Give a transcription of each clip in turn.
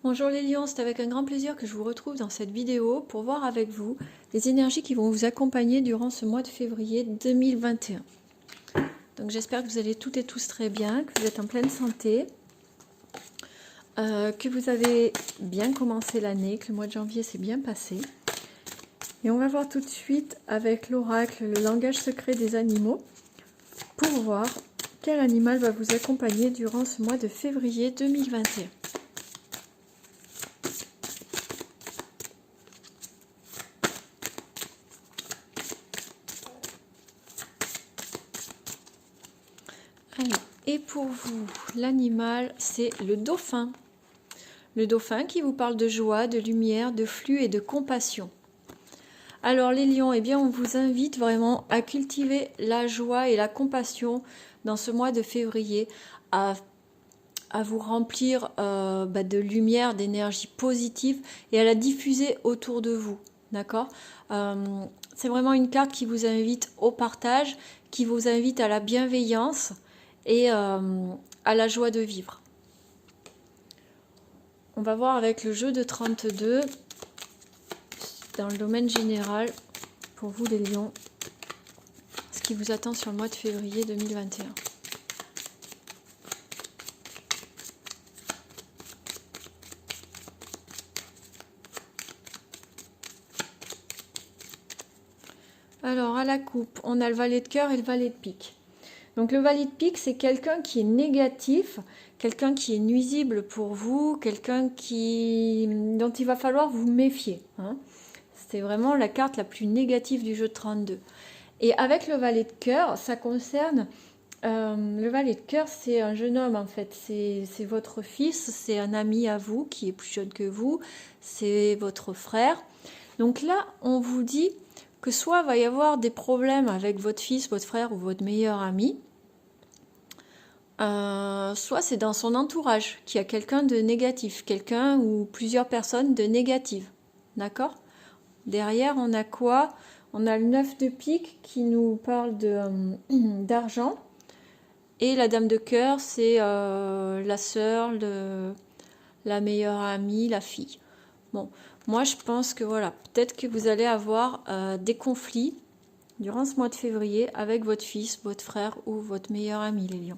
Bonjour les lions, c'est avec un grand plaisir que je vous retrouve dans cette vidéo pour voir avec vous les énergies qui vont vous accompagner durant ce mois de février 2021. Donc j'espère que vous allez toutes et tous très bien, que vous êtes en pleine santé, que vous avez bien commencé l'année, que le mois de janvier s'est bien passé. Et on va voir tout de suite avec l'oracle, le langage secret des animaux, pour voir quel animal va vous accompagner durant ce mois de février 2021. Allez, et pour vous, l'animal, c'est le dauphin. Le dauphin qui vous parle de joie, de lumière, de flux et de compassion. Alors les lions, eh bien, on vous invite vraiment à cultiver la joie et la compassion dans ce mois de février, à vous remplir de lumière, d'énergie positive et à la diffuser autour de vous. D'accord. C'est vraiment une carte qui vous invite au partage, qui vous invite à la bienveillance et à la joie de vivre. On va voir avec le jeu de 32 dans le domaine général pour vous les lions ce qui vous attend sur le mois de février 2021. Alors à la coupe, on a le valet de cœur et le valet de pique. Donc le valet de pique, c'est quelqu'un qui est négatif, quelqu'un qui est nuisible pour vous, quelqu'un dont il va falloir vous méfier. C'est vraiment la carte la plus négative du jeu de 32. Et avec le valet de cœur, ça concerne... le valet de cœur, c'est un jeune homme en fait, c'est votre fils, c'est un ami à vous qui est plus jeune que vous, c'est votre frère. Donc là, on vous dit que soit il va y avoir des problèmes avec votre fils, votre frère ou votre meilleur ami, soit c'est dans son entourage qu'il y a quelqu'un de négatif, quelqu'un ou plusieurs personnes de négatives. D'accord ? Derrière, on a quoi ? On a le 9 de pique qui nous parle d'argent. Et la dame de cœur, c'est la sœur, la meilleure amie, la fille. Bon, moi je pense que voilà, peut-être que vous allez avoir des conflits durant ce mois de février avec votre fils, votre frère ou votre meilleur ami, les lions.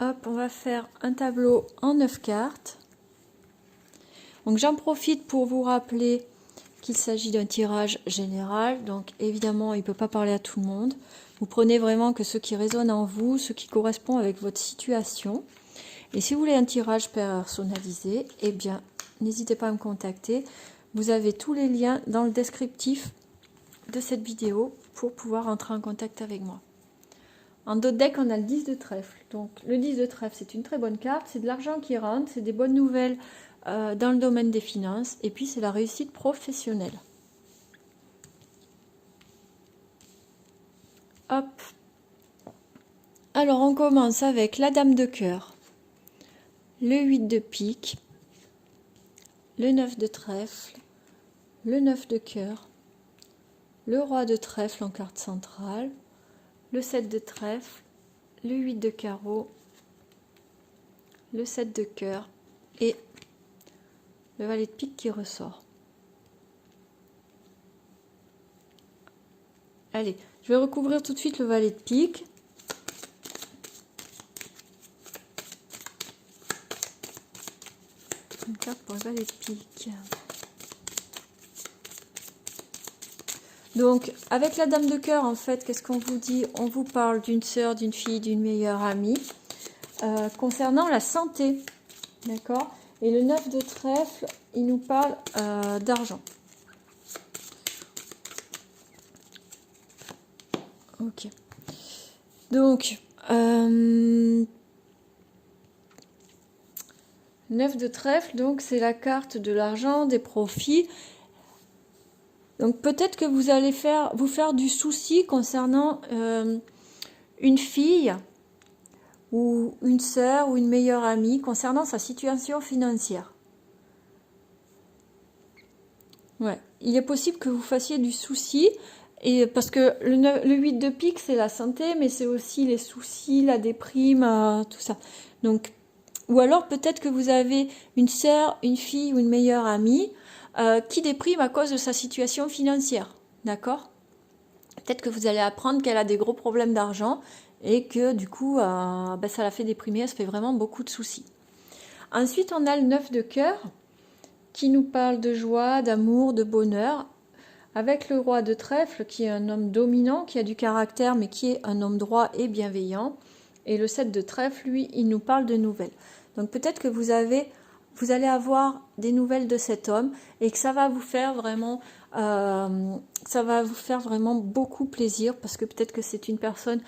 Hop, on va faire un tableau en 9 cartes. Donc j'en profite pour vous rappeler qu'il s'agit d'un tirage général. Donc évidemment, il ne peut pas parler à tout le monde. Vous prenez vraiment que ce qui résonne en vous, ce qui correspond avec votre situation. Et si vous voulez un tirage personnalisé, eh bien, n'hésitez pas à me contacter. Vous avez tous les liens dans le descriptif de cette vidéo pour pouvoir entrer en contact avec moi. En d'autres decks, on a le 10 de trèfle. Donc le 10 de trèfle, c'est une très bonne carte. C'est de l'argent qui rentre, c'est des bonnes nouvelles dans le domaine des finances. Et puis, c'est la réussite professionnelle. Hop. Alors, on commence avec la dame de cœur, le 8 de pique, le 9 de trèfle, le 9 de cœur, le roi de trèfle en carte centrale, le 7 de trèfle, le 8 de carreau, le 7 de cœur et le valet de pique qui ressort. Allez, je vais recouvrir tout de suite le valet de pique. Une carte pour le valet de pique. Donc, avec la dame de cœur, en fait, qu'est-ce qu'on vous dit? On vous parle d'une sœur, d'une fille, d'une meilleure amie. Concernant la santé, d'accord? Et le 9 de trèfle, il nous parle d'argent. Ok. Donc, 9 de trèfle, donc c'est la carte de l'argent, des profits. Donc peut-être que vous allez vous faire du souci concernant une fille ou une sœur ou une meilleure amie concernant sa situation financière. Ouais, il est possible que vous fassiez du souci Et parce que le 8 de pique, c'est la santé, mais c'est aussi les soucis, la déprime, tout ça. Donc, ou alors peut-être que vous avez une sœur, une fille ou une meilleure amie qui déprime à cause de sa situation financière. D'accord? Peut-être que vous allez apprendre qu'elle a des gros problèmes d'argent et que du coup, ça la fait déprimer, elle se fait vraiment beaucoup de soucis. Ensuite, on a le 9 de cœur qui nous parle de joie, d'amour, de bonheur, avec le roi de trèfle qui est un homme dominant, qui a du caractère mais qui est un homme droit et bienveillant. Et le 7 de trèfle, lui, il nous parle de nouvelles. Donc peut-être que vous allez avoir des nouvelles de cet homme et que ça va vous faire vraiment beaucoup plaisir, parce que peut-être que c'est une personne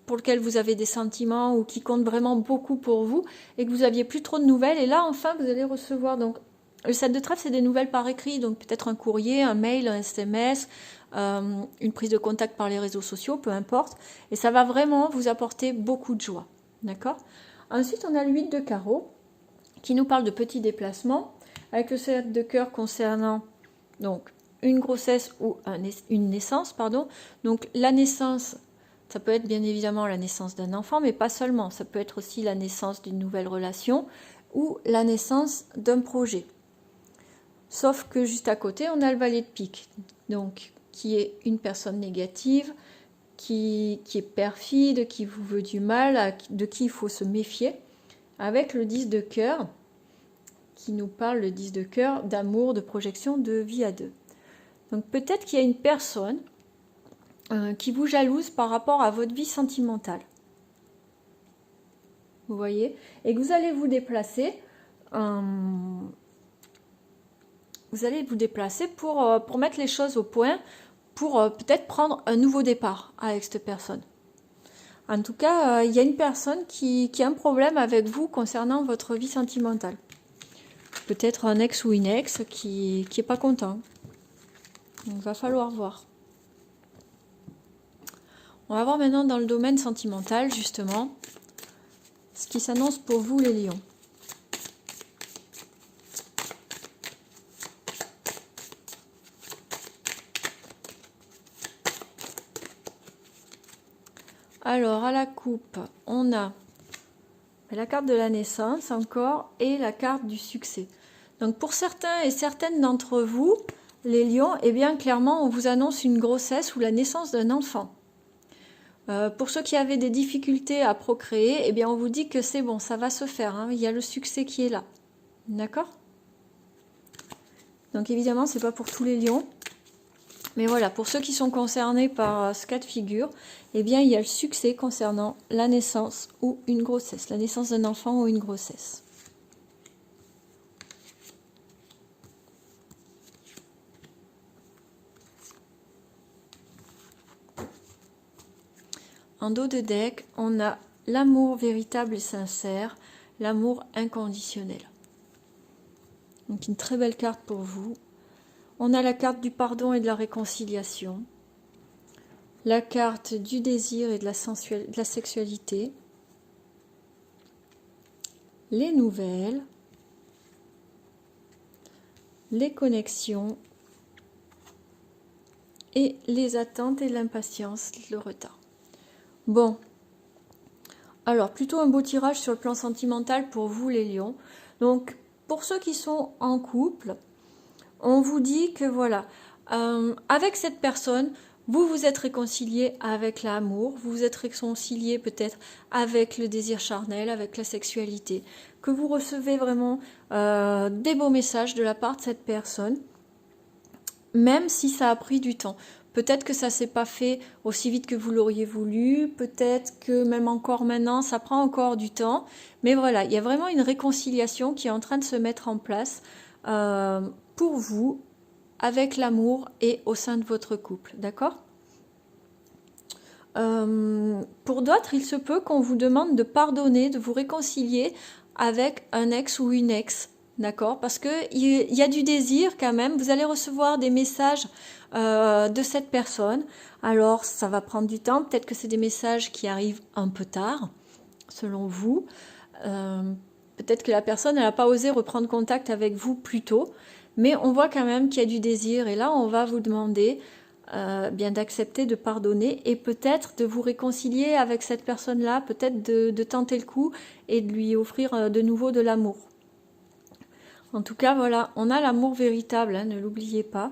pour lequel vous avez des sentiments ou qui compte vraiment beaucoup pour vous et que vous aviez plus trop de nouvelles. Et là, enfin, vous allez recevoir. Donc, le 7 de trèfle, c'est des nouvelles par écrit, donc peut-être un courrier, un mail, un SMS, une prise de contact par les réseaux sociaux, peu importe. Et ça va vraiment vous apporter beaucoup de joie. D'accord? Ensuite, on a le 8 de carreau qui nous parle de petits déplacements, avec le 7 de cœur concernant donc une grossesse ou une naissance, pardon. Donc la naissance, ça peut être bien évidemment la naissance d'un enfant, mais pas seulement. Ça peut être aussi la naissance d'une nouvelle relation ou la naissance d'un projet. Sauf que juste à côté, on a le valet de pique, donc qui est une personne négative, qui est perfide, qui vous veut du mal, de qui il faut se méfier, avec le 10 de cœur, qui nous parle, le 10 de cœur, d'amour, de projection, de vie à deux. Donc peut-être qu'il y a une personne qui vous jalouse par rapport à votre vie sentimentale. Vous voyez? Et que vous allez vous déplacer. Vous allez vous déplacer pour mettre les choses au point, pour peut-être prendre un nouveau départ avec cette personne. En tout cas, il y a une personne qui a un problème avec vous concernant votre vie sentimentale. Peut-être un ex ou une ex qui n'est pas content. Donc, il va falloir voir. On va voir maintenant dans le domaine sentimental, justement, ce qui s'annonce pour vous, les lions. Alors, à la coupe, on a la carte de la naissance encore et la carte du succès. Donc, pour certains et certaines d'entre vous, les lions, eh bien, clairement, on vous annonce une grossesse ou la naissance d'un enfant. Pour ceux qui avaient des difficultés à procréer, eh bien, on vous dit que c'est bon, ça va se faire. Hein, il y a le succès qui est là. D'accord? Donc, évidemment, ce n'est pas pour tous les lions. Mais voilà, pour ceux qui sont concernés par ce cas de figure, eh bien, il y a le succès concernant la naissance ou une grossesse, la naissance d'un enfant ou une grossesse. En dos de deck, on a l'amour véritable et sincère, l'amour inconditionnel. Donc une très belle carte pour vous. On a la carte du pardon et de la réconciliation, la carte du désir et de la sexualité, les nouvelles, les connexions et les attentes et l'impatience, le retard. Bon, alors plutôt un beau tirage sur le plan sentimental pour vous les lions. Donc pour ceux qui sont en couple, on vous dit que voilà, avec cette personne, vous vous êtes réconcilié avec l'amour, vous vous êtes réconcilié peut-être avec le désir charnel, avec la sexualité, que vous recevez vraiment des beaux messages de la part de cette personne, même si ça a pris du temps. Peut-être que ça ne s'est pas fait aussi vite que vous l'auriez voulu, peut-être que même encore maintenant, ça prend encore du temps. Mais voilà, il y a vraiment une réconciliation qui est en train de se mettre en place pour vous, avec l'amour et au sein de votre couple, d'accord? Pour d'autres, il se peut qu'on vous demande de pardonner, de vous réconcilier avec un ex ou une ex, d'accord? Parce qu'il y a du désir quand même, vous allez recevoir des messages de cette personne, alors ça va prendre du temps, peut-être que c'est des messages qui arrivent un peu tard, selon vous, peut-être que la personne n'a pas osé reprendre contact avec vous plus tôt, Mais on voit quand même qu'il y a du désir. Et là, on va vous demander bien d'accepter, de pardonner et peut-être de vous réconcilier avec cette personne-là, peut-être de tenter le coup et de lui offrir de nouveau de l'amour. En tout cas, voilà, on a l'amour véritable, hein, ne l'oubliez pas,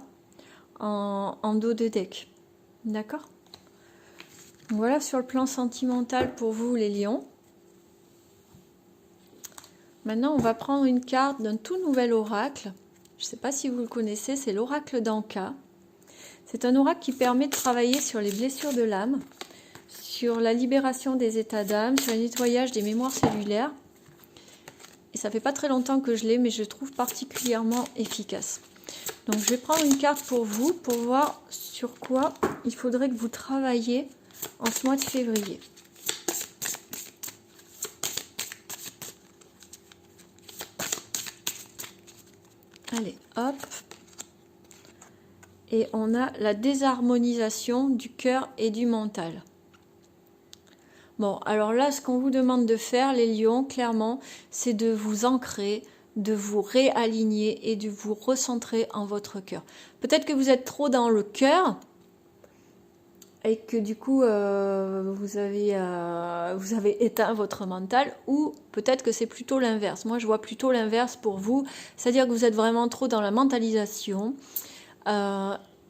en dos de deck. D'accord? Voilà sur le plan sentimental pour vous, les lions. Maintenant, on va prendre une carte d'un tout nouvel oracle. Je ne sais pas si vous le connaissez, c'est l'oracle d'Anka. C'est un oracle qui permet de travailler sur les blessures de l'âme, sur la libération des états d'âme, sur le nettoyage des mémoires cellulaires. Et ça fait pas très longtemps que je l'ai, mais je le trouve particulièrement efficace. Donc je vais prendre une carte pour vous, pour voir sur quoi il faudrait que vous travailliez en ce mois de février. Allez, hop. Et on a la désharmonisation du cœur et du mental. Bon, alors là, ce qu'on vous demande de faire, les lions, clairement, c'est de vous ancrer, de vous réaligner et de vous recentrer en votre cœur. Peut-être que vous êtes trop dans le cœur et que du coup, vous avez éteint votre mental, ou peut-être que c'est plutôt l'inverse. Moi, je vois plutôt l'inverse pour vous, c'est-à-dire que vous êtes vraiment trop dans la mentalisation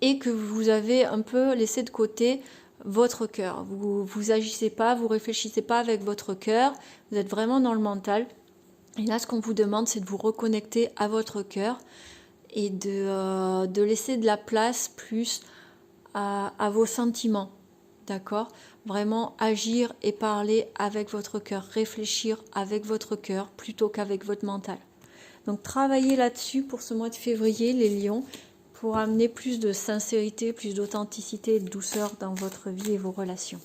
et que vous avez un peu laissé de côté votre cœur. Vous agissez pas, vous réfléchissez pas avec votre cœur, vous êtes vraiment dans le mental. Et là, ce qu'on vous demande, c'est de vous reconnecter à votre cœur et de laisser de la place plus à vos sentiments. D'accord? Vraiment agir et parler avec votre cœur, réfléchir avec votre cœur plutôt qu'avec votre mental. Donc travaillez là-dessus pour ce mois de février, les lions, pour amener plus de sincérité, plus d'authenticité et de douceur dans votre vie et vos relations.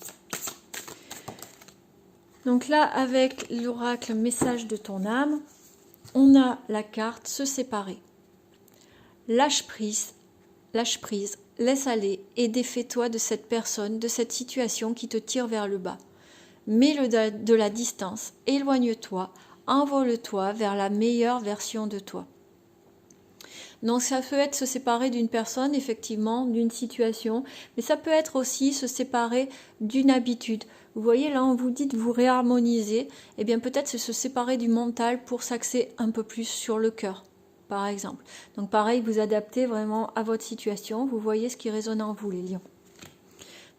Donc là, avec l'oracle message de ton âme, on a la carte se séparer. Lâche prise, laisse aller et défais-toi de cette personne, de cette situation qui te tire vers le bas. Mets-le de la distance, éloigne-toi, envole-toi vers la meilleure version de toi. Donc ça peut être se séparer d'une personne, effectivement, d'une situation, mais ça peut être aussi se séparer d'une habitude. Vous voyez, là on vous dit de vous réharmoniser, et bien peut-être c'est se séparer du mental pour s'axer un peu plus sur le cœur, par exemple. Donc pareil, vous adaptez vraiment à votre situation, vous voyez ce qui résonne en vous, les lions.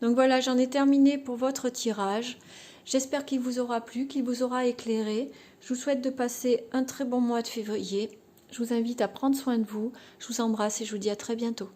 Donc voilà, j'en ai terminé pour votre tirage. J'espère qu'il vous aura plu, qu'il vous aura éclairé. Je vous souhaite de passer un très bon mois de février. Je vous invite à prendre soin de vous. Je vous embrasse et je vous dis à très bientôt.